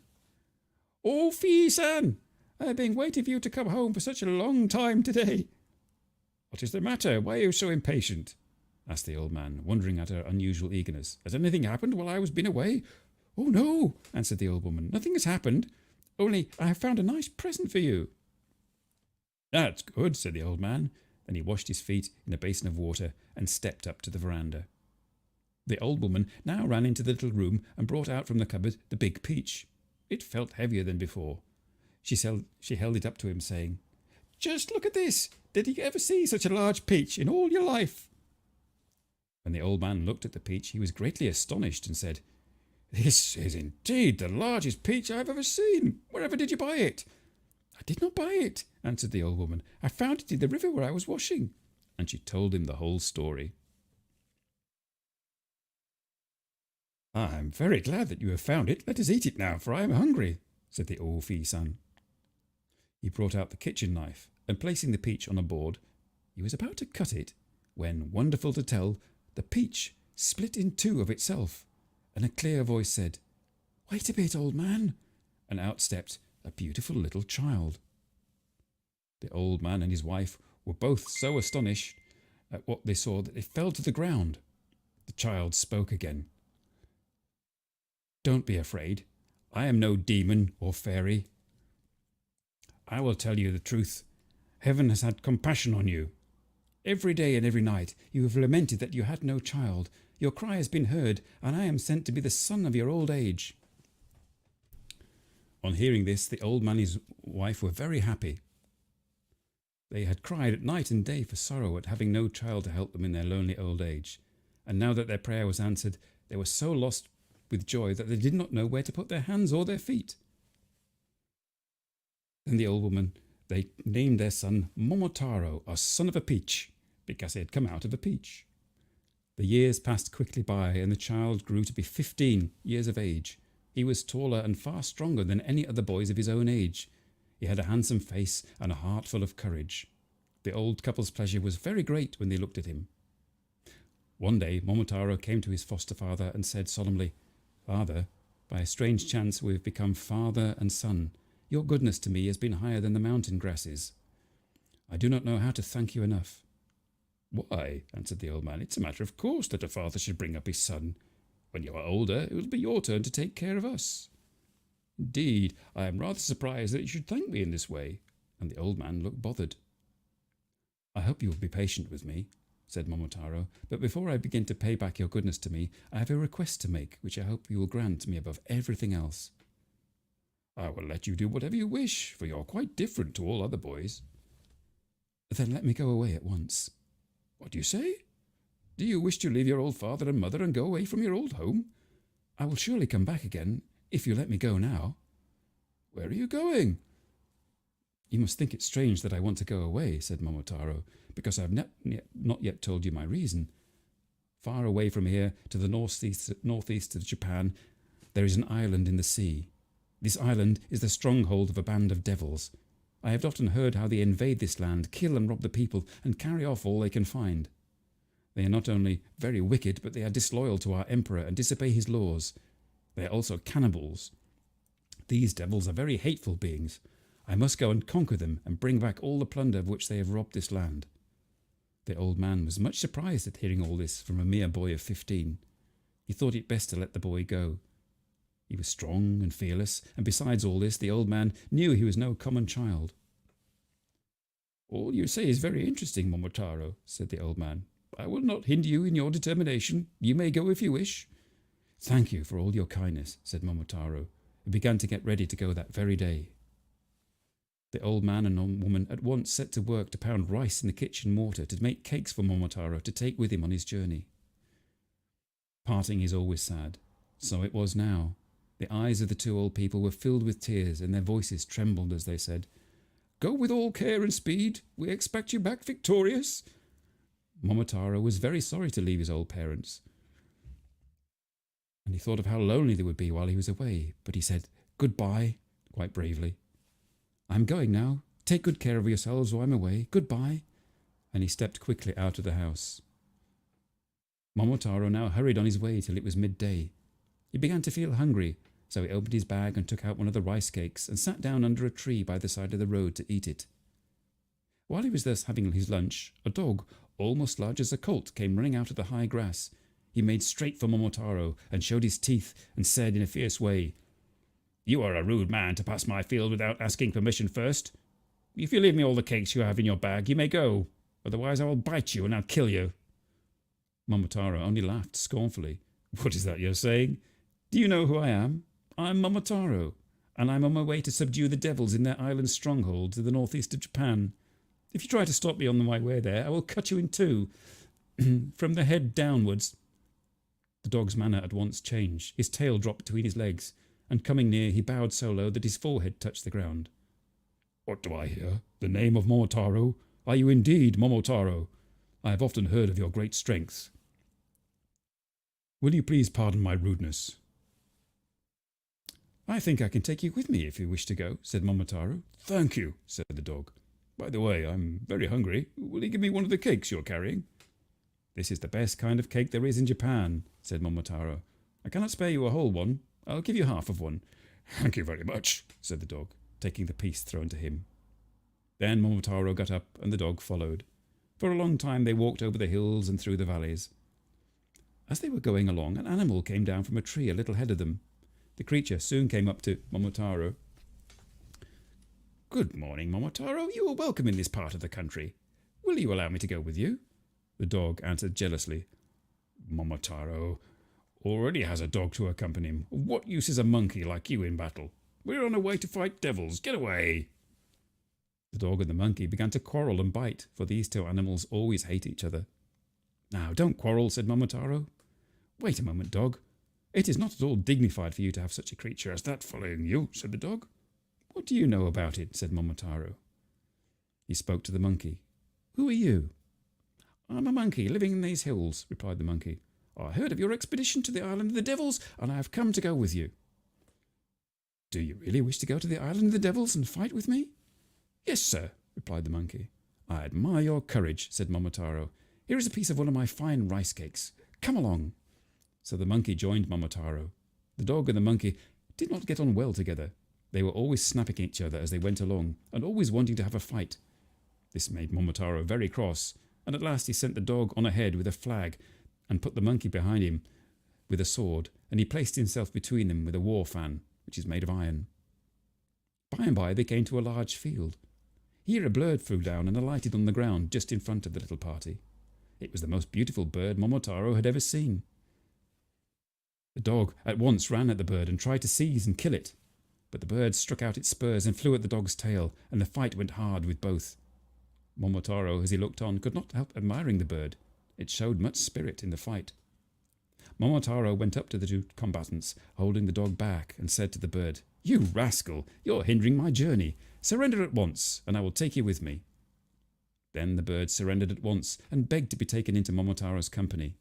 "Oh, Fee-san! I have been waiting for you to come home for such a long time today." "What is the matter? Why are you so impatient?" asked the old man, wondering at her unusual eagerness. "Has anything happened while I was been away?" "Oh, no," answered the old woman. "Nothing has happened. Only I have found a nice present for you." "That's good," said the old man. Then he washed his feet in a basin of water and stepped up to the veranda. The old woman now ran into the little room and brought out from the cupboard the big peach. It felt heavier than before. She held it up to him, saying, "Just look at this! Did you ever see such a large peach in all your life?" When the old man looked at the peach, he was greatly astonished and said, "This is indeed the largest peach I have ever seen. Wherever did you buy it?" "I did not buy it," answered the old woman. "I found it in the river where I was washing." And she told him the whole story. "I am very glad that you have found it. Let us eat it now, for I am hungry," said the old Fee-san. He brought out the kitchen knife, and placing the peach on a board, he was about to cut it, when, wonderful to tell, the peach split in two of itself, and a clear voice said, "Wait a bit, old man," and out stepped a beautiful little child. The old man and his wife were both so astonished at what they saw that they fell to the ground. The child spoke again. "Don't be afraid. I am no demon or fairy. I will tell you the truth. Heaven has had compassion on you. Every day and every night you have lamented that you had no child. Your cry has been heard, and I am sent to be the son of your old age." On hearing this, the old man and his wife were very happy. They had cried at night and day for sorrow at having no child to help them in their lonely old age, and now that their prayer was answered, they were so lost with joy that they did not know where to put their hands or their feet. Then the old woman, they named their son Momotaro, a son of a peach, because he had come out of a peach. The years passed quickly by, and the child grew to be 15 years of age. He was taller and far stronger than any other boys of his own age. He had a handsome face and a heart full of courage. The old couple's pleasure was very great when they looked at him. One day Momotaro came to his foster father and said solemnly, "Father, by a strange chance we have become father and son. Your goodness to me has been higher than the mountain grasses. I do not know how to thank you enough." "Why," answered the old man, "it's a matter of course that a father should bring up his son. When you are older, it will be your turn to take care of us." "Indeed, I am rather surprised that you should thank me in this way," and the old man looked bothered. "I hope you will be patient with me," said Momotaro, "but before I begin to pay back your goodness to me, I have a request to make, which I hope you will grant me above everything else." "I will let you do whatever you wish, for you are quite different to all other boys." "Then let me go away at once." "What do you say? Do you wish to leave your old father and mother and go away from your old home?" "I will surely come back again, if you let me go now." "Where are you going?" "You must think it strange that I want to go away," said Momotaro, "because I have not yet told you my reason. Far away from here, to the northeast of Japan, there is an island in the sea. This island is the stronghold of a band of devils. I have often heard how they invade this land, kill and rob the people, and carry off all they can find. They are not only very wicked, but they are disloyal to our emperor and disobey his laws. They are also cannibals. These devils are very hateful beings. I must go and conquer them and bring back all the plunder of which they have robbed this land." The old man was much surprised at hearing all this from a mere boy of 15. He thought it best to let the boy go. He was strong and fearless, and besides all this, the old man knew he was no common child. "All you say is very interesting, Momotaro," said the old man. "I will not hinder you in your determination. You may go if you wish." "Thank you for all your kindness," said Momotaro, and began to get ready to go that very day. The old man and woman at once set to work to pound rice in the kitchen mortar to make cakes for Momotaro to take with him on his journey. Parting is always sad. So it was now. The eyes of the two old people were filled with tears, and their voices trembled as they said, "Go with all care and speed. We expect you back victorious." Momotaro was very sorry to leave his old parents, and he thought of how lonely they would be while he was away, but he said, "Goodbye," quite bravely. "I'm going now. Take good care of yourselves while I'm away. Goodbye." And he stepped quickly out of the house. Momotaro now hurried on his way till it was midday. He began to feel hungry, so he opened his bag and took out one of the rice cakes and sat down under a tree by the side of the road to eat it. While he was thus having his lunch, a dog, almost large as a colt, came running out of the high grass. He made straight for Momotaro and showed his teeth and said in a fierce way, "You are a rude man to pass my field without asking permission first. If you leave me all the cakes you have in your bag, you may go. Otherwise I will bite you and I'll kill you." Momotaro only laughed scornfully. "What is that you're saying? Do you know who I am? I'm Momotaro, and I'm on my way to subdue the devils in their island stronghold to the northeast of Japan. If you try to stop me on my way there, I will cut you in two, from the head downwards." The dog's manner at once changed. His tail dropped between his legs, and coming near, he bowed so low that his forehead touched the ground. "What do I hear? The name of Momotaro? Are you indeed Momotaro? I have often heard of your great strength. Will you please pardon my rudeness?" "I think I can take you with me if you wish to go," said Momotaro. "Thank you," said the dog. "By the way, I'm very hungry. Will you give me one of the cakes you're carrying?" "This is the best kind of cake there is in Japan," said Momotaro. "I cannot spare you a whole one. I'll give you half of one." "Thank you very much," said the dog, taking the piece thrown to him. Then Momotaro got up and the dog followed. For a long time they walked over the hills and through the valleys. As they were going along, an animal came down from a tree a little ahead of them. The creature soon came up to Momotaro. "Good morning, Momotaro. You are welcome in this part of the country. Will you allow me to go with you?" The dog answered jealously. "Momotaro already has a dog to accompany him. What use is a monkey like you in battle? We're on our way to fight devils. Get away!" The dog and the monkey began to quarrel and bite, for these two animals always hate each other. "Now, don't quarrel," said Momotaro. "Wait a moment, dog. It is not at all dignified for you to have such a creature as that following you," said the dog. "What do you know about it?" said Momotaro. He spoke to the monkey. "Who are you?" "I'm a monkey living in these hills," replied the monkey. "I heard of your expedition to the island of the devils, and I have come to go with you." "Do you really wish to go to the island of the devils and fight with me?" "Yes, sir," replied the monkey. "I admire your courage," said Momotaro. "Here is a piece of one of my fine rice cakes. Come along." So the monkey joined Momotaro. The dog and the monkey did not get on well together. They were always snapping at each other as they went along, and always wanting to have a fight. This made Momotaro very cross, and at last he sent the dog on ahead with a flag, and put the monkey behind him with a sword, and he placed himself between them with a war fan, which is made of iron. By and by they came to a large field. Here a bird flew down and alighted on the ground just in front of the little party. It was the most beautiful bird Momotaro had ever seen. The dog at once ran at the bird and tried to seize and kill it, but the bird struck out its spurs and flew at the dog's tail, and the fight went hard with both. Momotaro, as he looked on, could not help admiring the bird. It showed much spirit in the fight. Momotaro went up to the two combatants, holding the dog back, and said to the bird, "You rascal, you're hindering my journey. Surrender at once, and I will take you with me." Then the bird surrendered at once, and begged to be taken into Momotaro's company.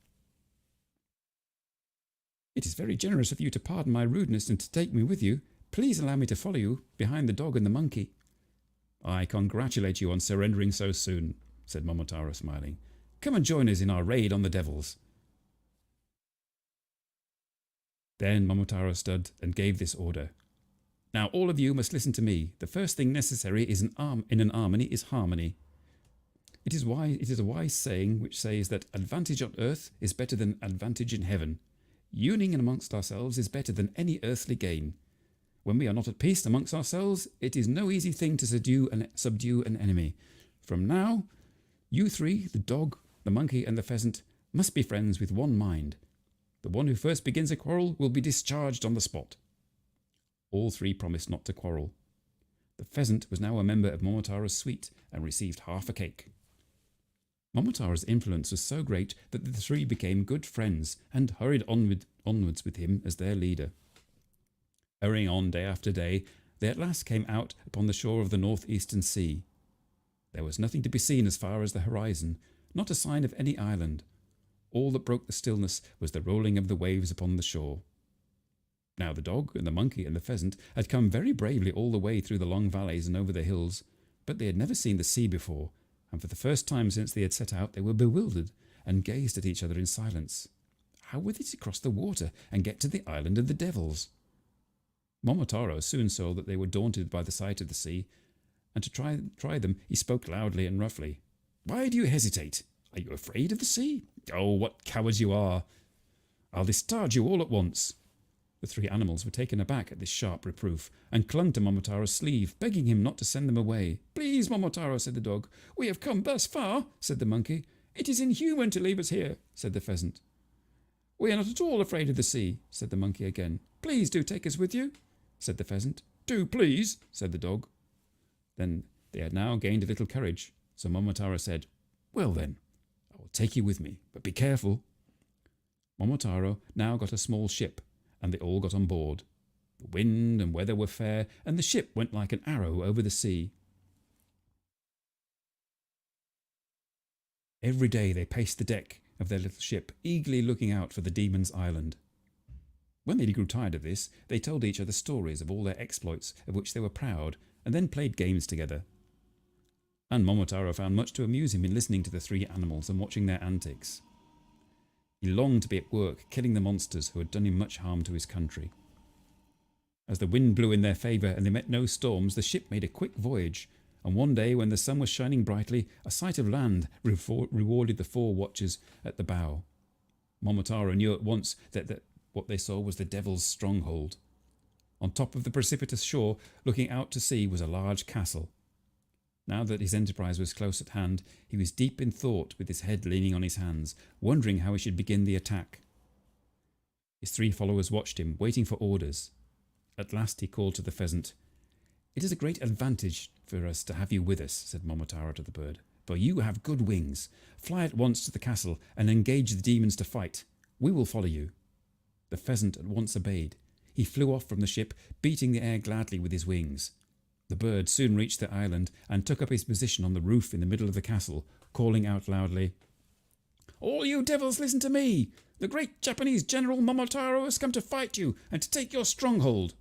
"It is very generous of you to pardon my rudeness and to take me with you. Please allow me to follow you behind the dog and the monkey." "I congratulate you on surrendering so soon," said Momotaro, smiling. "Come and join us in our raid on the devils." Then Momotaro stood and gave this order. Now all of you must listen to me. The first thing necessary in an harmony is harmony. It is a wise saying which says that advantage on earth is better than advantage in heaven. Uniting amongst ourselves is better than any earthly gain. When we are not at peace amongst ourselves, it is no easy thing to subdue an enemy. From now, you three, the dog, the monkey, and the pheasant, must be friends with one mind. The one who first begins a quarrel will be discharged on the spot. All three promised not to quarrel. The pheasant was now a member of Momotaro's suite and received half a cake. Momotaro's influence was so great that the three became good friends and hurried onwards with him as their leader. Hurrying on day after day, they at last came out upon the shore of the northeastern sea. There was nothing to be seen as far as the horizon, not a sign of any island. All that broke the stillness was the rolling of the waves upon the shore. Now the dog and the monkey and the pheasant had come very bravely all the way through the long valleys and over the hills, but they had never seen the sea before, and for the first time since they had set out they were bewildered and gazed at each other in silence. How were they to cross the water and get to the island of the devils? Momotaro soon saw that they were daunted by the sight of the sea, and to try them he spoke loudly and roughly. "Why do you hesitate? Are you afraid of the sea? Oh, what cowards you are! I'll discharge you all at once." The three animals were taken aback at this sharp reproof, and clung to Momotaro's sleeve, begging him not to send them away. "Please, Momotaro," said the dog. "We have come thus far," said the monkey. "It is inhuman to leave us here," said the pheasant. "We are not at all afraid of the sea," said the monkey again. "Please do take us with you," said the pheasant. "Do, please," said the dog. Then they had now gained a little courage, so Momotaro said, "Well then, I will take you with me, but be careful." Momotaro now got a small ship, and they all got on board. The wind and weather were fair, and the ship went like an arrow over the sea. Every day they paced the deck of their little ship, eagerly looking out for the demon's island. When they grew tired of this, they told each other stories of all their exploits of which they were proud, and then played games together. And Momotaro found much to amuse him in listening to the three animals and watching their antics. He longed to be at work killing the monsters who had done him much harm to his country. As the wind blew in their favour and they met no storms, the ship made a quick voyage, and one day when the sun was shining brightly, a sight of land rewarded the four watchers at the bow. Momotaro knew at once that what they saw was the devil's stronghold. On top of the precipitous shore, looking out to sea, was a large castle. Now that his enterprise was close at hand, he was deep in thought with his head leaning on his hands, wondering how he should begin the attack. His three followers watched him, waiting for orders. At last he called to the pheasant. "It is a great advantage for us to have you with us," said Momotaro to the bird, "for you have good wings. Fly at once to the castle and engage the demons to fight. We will follow you." The pheasant at once obeyed. He flew off from the ship, beating the air gladly with his wings. The bird soon reached the island and took up his position on the roof in the middle of the castle, calling out loudly, "All you devils, listen to me! The great Japanese General Momotaro has come to fight you and to take your stronghold.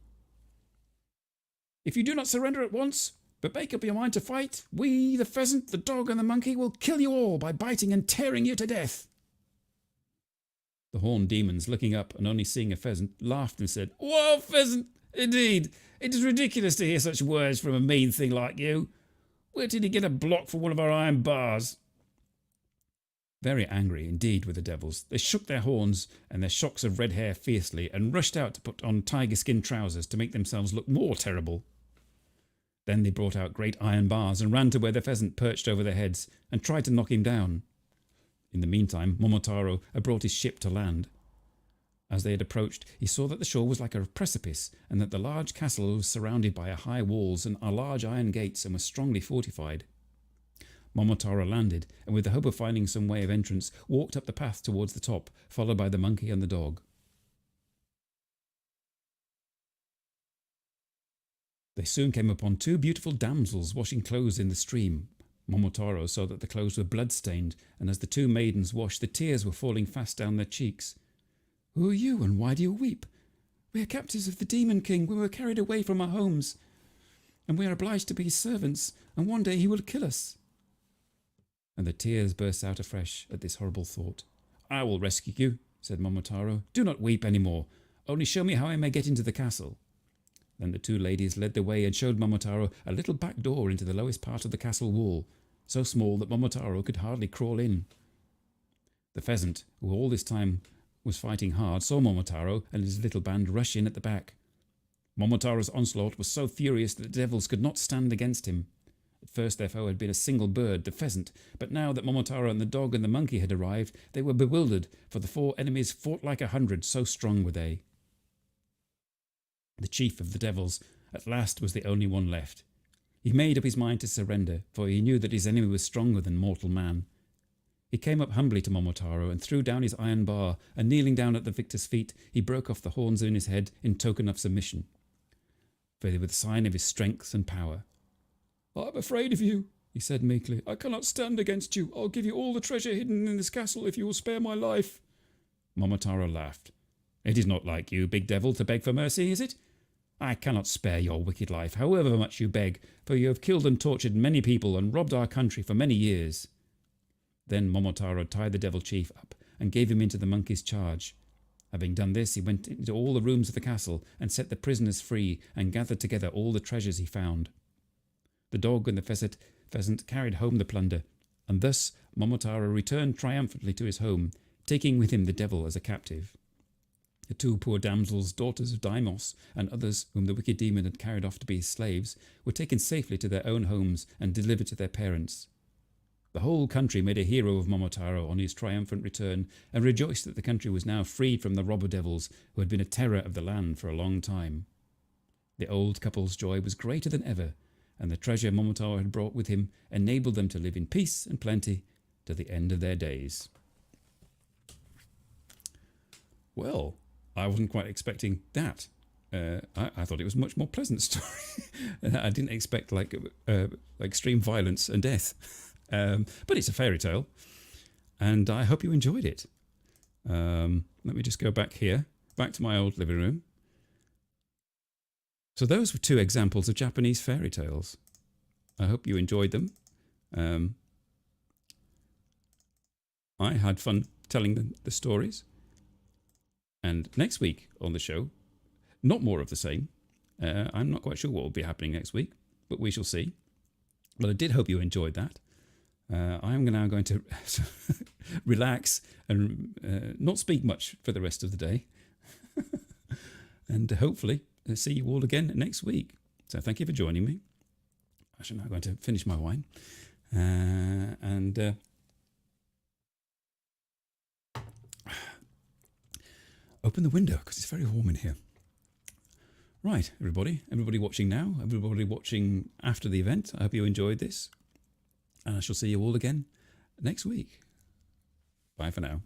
If you do not surrender at once, but make up your mind to fight, we, the pheasant, the dog, and the monkey, will kill you all by biting and tearing you to death." The horned demons, looking up and only seeing a pheasant, laughed and said, "Whoa, pheasant! Indeed, it is ridiculous to hear such words from a mean thing like you. Where did he get a block for one of our iron bars?" Very angry indeed were the devils. They shook their horns and their shocks of red hair fiercely and rushed out to put on tiger-skin trousers to make themselves look more terrible. Then they brought out great iron bars and ran to where the pheasant perched over their heads and tried to knock him down. In the meantime, Momotaro had brought his ship to land. As they had approached, he saw that the shore was like a precipice, and that the large castle was surrounded by high walls and large iron gates and was strongly fortified. Momotaro landed, and with the hope of finding some way of entrance, walked up the path towards the top, followed by the monkey and the dog. They soon came upon two beautiful damsels washing clothes in the stream. Momotaro saw that the clothes were blood-stained, and as the two maidens washed, the tears were falling fast down their cheeks. "Who are you, and why do you weep?" "We are captives of the Demon King. We were carried away from our homes, and we are obliged to be his servants, and one day he will kill us." And the tears burst out afresh at this horrible thought. "I will rescue you," said Momotaro. "Do not weep any more. Only show me how I may get into the castle." Then the two ladies led the way and showed Momotaro a little back door into the lowest part of the castle wall, so small that Momotaro could hardly crawl in. The pheasant, who all this time was fighting hard, saw Momotaro and his little band rush in at the back. Momotaro's onslaught was so furious that the devils could not stand against him. At first their foe had been a single bird, the pheasant, but now that Momotaro and the dog and the monkey had arrived, they were bewildered, for the four enemies fought like 100, so strong were they. The chief of the devils at last was the only one left. He made up his mind to surrender, for he knew that his enemy was stronger than mortal man. He came up humbly to Momotaro and threw down his iron bar, and kneeling down at the victor's feet, he broke off the horns in his head in token of submission, for they were the sign of his strength and power. "I am afraid of you," he said meekly. "I cannot stand against you. I'll give you all the treasure hidden in this castle if you will spare my life." Momotaro laughed. "It is not like you, big devil, to beg for mercy, is it? I cannot spare your wicked life, however much you beg, for you have killed and tortured many people and robbed our country for many years." Then Momotaro tied the devil chief up and gave him into the monkey's charge. Having done this, he went into all the rooms of the castle and set the prisoners free and gathered together all the treasures he found. The dog and the pheasant carried home the plunder, and thus Momotaro returned triumphantly to his home, taking with him the devil as a captive. The two poor damsels, daughters of Deimos, and others whom the wicked demon had carried off to be his slaves, were taken safely to their own homes and delivered to their parents. The whole country made a hero of Momotaro on his triumphant return, and rejoiced that the country was now freed from the robber devils who had been a terror of the land for a long time. The old couple's joy was greater than ever, and the treasure Momotaro had brought with him enabled them to live in peace and plenty to the end of their days. Well, I wasn't quite expecting that. I thought it was a much more pleasant story. I didn't expect like extreme violence and death. But it's a fairy tale, and I hope you enjoyed it. Let me just go back here, back to my old living room. So those were two examples of Japanese fairy tales. I hope you enjoyed them. I had fun telling the stories. And next week on the show, not more of the same. I'm not quite sure what will be happening next week, but we shall see. But I did hope you enjoyed that. I'm now going to relax and not speak much for the rest of the day. And hopefully see you all again next week. So thank you for joining me. I'm now going to finish my wine. And open the window because it's very warm in here. Right, everybody watching now, everybody watching after the event, I hope you enjoyed this. And I shall see you all again next week. Bye for now.